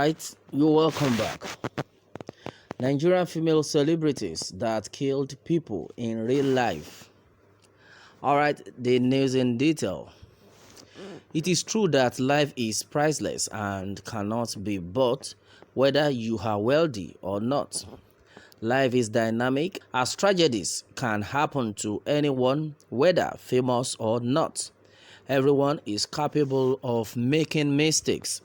right, you're welcome back. Nigerian female celebrities that killed people in real life. All right, the news in detail. It is true that life is priceless and cannot be bought, whether you are wealthy or not. Life is dynamic, as tragedies can happen to anyone, whether famous or not. Everyone is capable of making mistakes.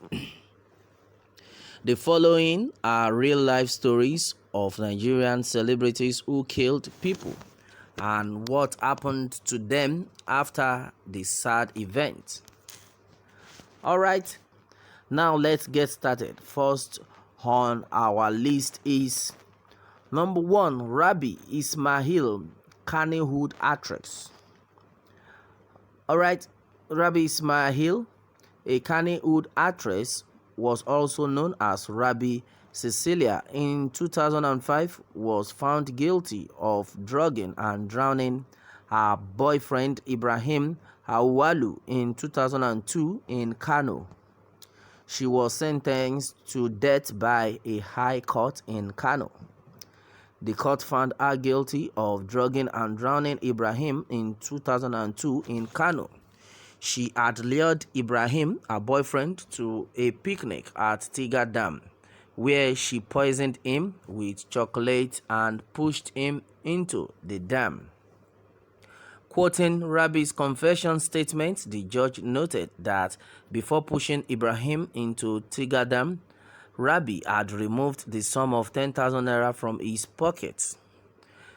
The following are real-life stories of Nigerian celebrities who killed people and what happened to them after the sad event. Alright, now let's get started. First on our list is number 1, Rabi Ismail, Kannywood actress. Alright, Rabi Ismail, a Kannywood actress, was also known as Rabi Cecilia, in 2005 was found guilty of drugging and drowning her boyfriend Ibrahim Awalu in 2002 in Kano. She was sentenced to death by a high court in Kano. The court found her guilty of drugging and drowning Ibrahim in 2002 in Kano. She had lured Ibrahim, her boyfriend, to a picnic at Tiga Dam, where she poisoned him with chocolate and pushed him into the dam. Quoting Rabi's confession statement, the judge noted that before pushing Ibrahim into Tiga Dam, Rabi had removed the sum of 10,000 naira from his pockets.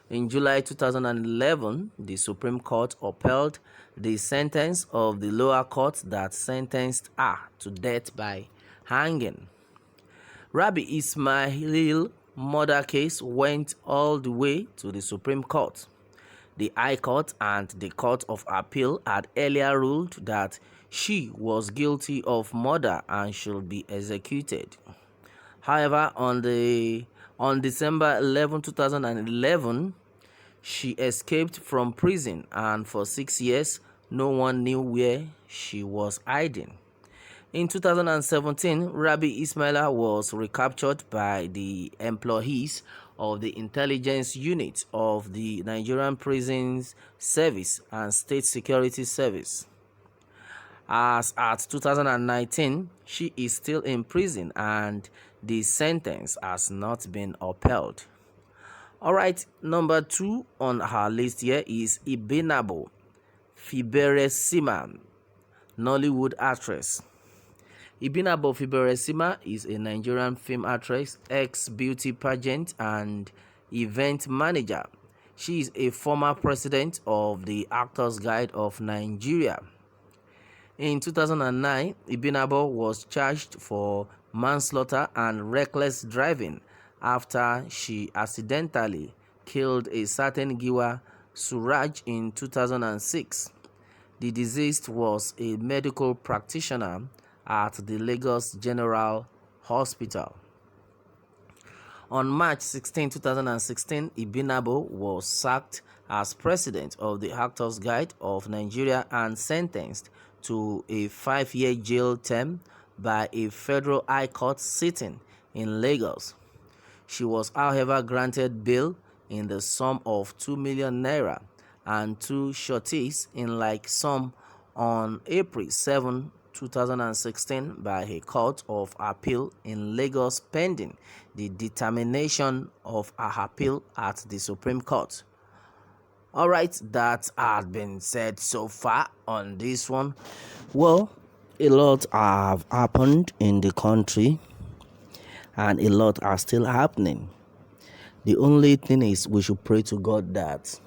In July 2011, the Supreme Court upheld the sentence of the lower court that sentenced her to death by hanging. Rabi Ismail's murder case went all the way to the Supreme Court. The High Court and the Court of Appeal had earlier ruled that she was guilty of murder and should be executed. However, on December 11, 2011, she escaped from prison, and for 6 years, no one knew where she was hiding. In 2017, Rabi Ismaila was recaptured by the employees of the intelligence unit of the Nigerian Prisons Service and State Security Service. As at 2019, she is still in prison and the sentence has not been upheld. Alright, number 2 on our list here is Ibinabo Fiberesima, Nollywood actress. Ibinabo Fiberesima is a Nigerian film actress, ex-beauty pageant and event manager. She is a former president of the Actors Guild of Nigeria. In 2009, Ibinabo was charged for manslaughter and reckless driving after she accidentally killed a certain Giwa Suraj in 2006. The deceased was a medical practitioner at the Lagos General Hospital. On March 16, 2016, Ibinabo was sacked as president of the Actors Guild of Nigeria and sentenced to a 5-year jail term by a federal high court sitting in Lagos. She was, however, granted bail in the sum of 2 million naira and 2 sureties in like sum on April 7, 2016 by a court of appeal in Lagos pending the determination of her appeal at the Supreme Court. Alright, that had been said so far on this one. Well, a lot have happened in the country and a lot are still happening. The only thing is we should pray to God that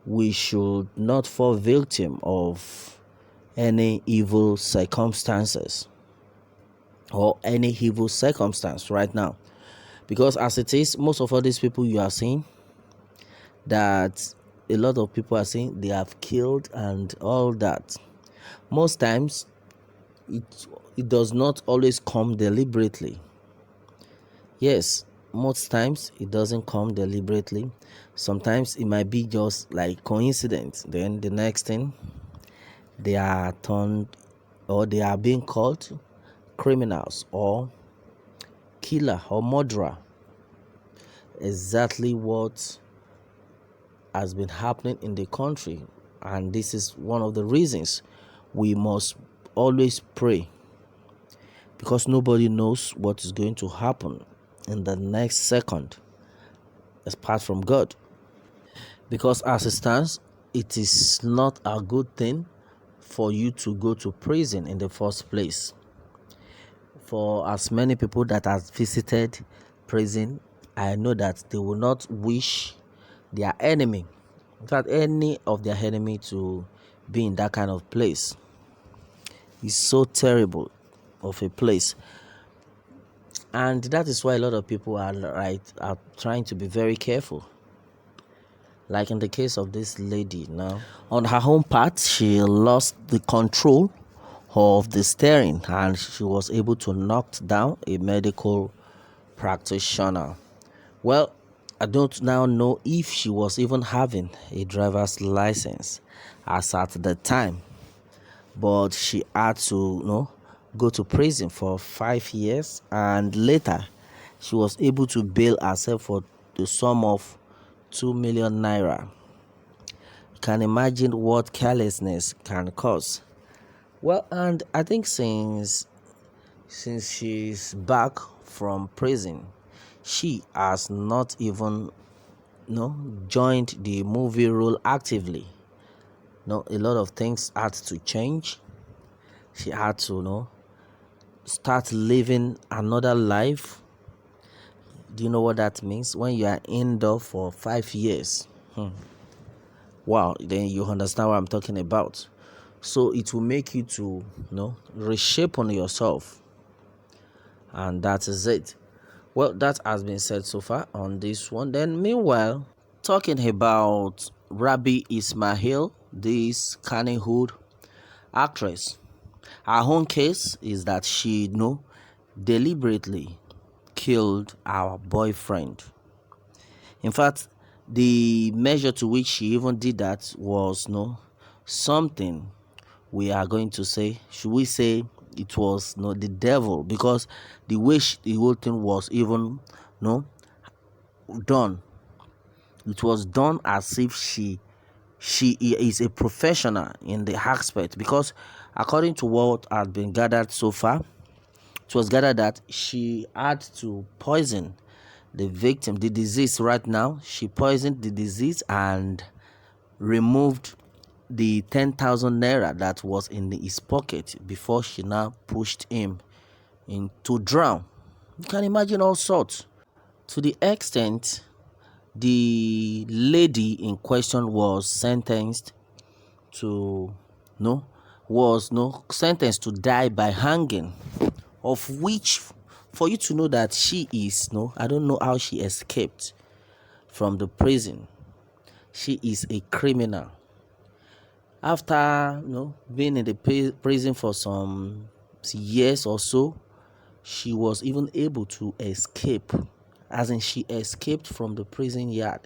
we should not fall victim of any evil circumstances or any evil circumstance right now, because as it is, most of all these people you are seeing, that a lot of people are saying they have killed and all that. Most times it does not always come deliberately. Yes, most times it doesn't come deliberately. Sometimes it might be just like coincidence. Then the next thing, they are turned or they are being called criminals or killer or murderer. Exactly what has been happening in the country, and this is one of the reasons we must always pray, because nobody knows what is going to happen in the next second apart from God. Because as it stands, it is not a good thing for you to go to prison in the first place. For as many people that have visited prison, I know that they will not wish their enemy, in fact, any of their enemy, to be in that kind of place. It's so terrible of a place. And that is why a lot of people are trying to be very careful. Like in the case of this lady now, on her home part, she lost the control of the steering and she was able to knock down a medical practitioner. Well, I don't now know if she was even having a driver's license as at the time, but she had to, go to prison for 5 years, and later she was able to bail herself for the sum of 2 million naira. You can imagine what carelessness can cause. Well, and I think since she's back from prison, she has not even joined the movie role actively. No, a lot of things had to change. She had to start living another life. Do you know what that means? When you are indoor for 5 years, wow, then you understand what I'm talking about. So it will make you to reshape on yourself, and that is it. Well, that has been said so far on this one. Then meanwhile, talking about Rabi Ismail, this Kannywood actress, her own case is that she deliberately killed our boyfriend. In fact, the measure to which she even did that was something we are going to say, should we say it was the devil, because the way the whole thing was even done, it was done as if she is a professional in the aspect, because according to what had been gathered so far, it was gathered that she had to poison the victim, the disease. Right now, she poisoned the disease and removed the 10,000 naira that was in his pocket before she now pushed him into drown. You can imagine all sorts. To the extent the lady in question was sentenced to sentenced to die by hanging, of which, for you to know that she is I don't know how she escaped from the prison. She is a criminal. After being in the prison for some years or so, she was even able to escape, as in she escaped from the prison yard.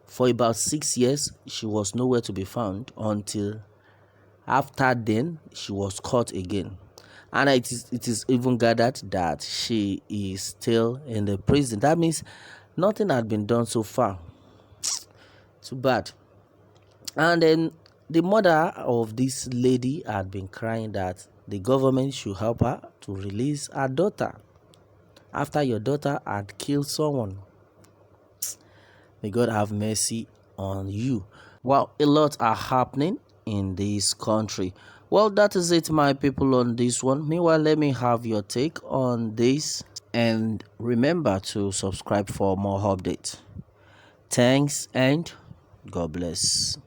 For about 6 years, she was nowhere to be found until after then she was caught again. And it is even gathered that she is still in the prison. That means nothing had been done so far. Too bad. And then the mother of this lady had been crying that the government should help her to release her daughter after your daughter had killed someone. May God have mercy on you. Well, a lot are happening in this country. Well, that is it, my people, on this one. Meanwhile, let me have your take on this, and remember to subscribe for more updates. Thanks and God bless.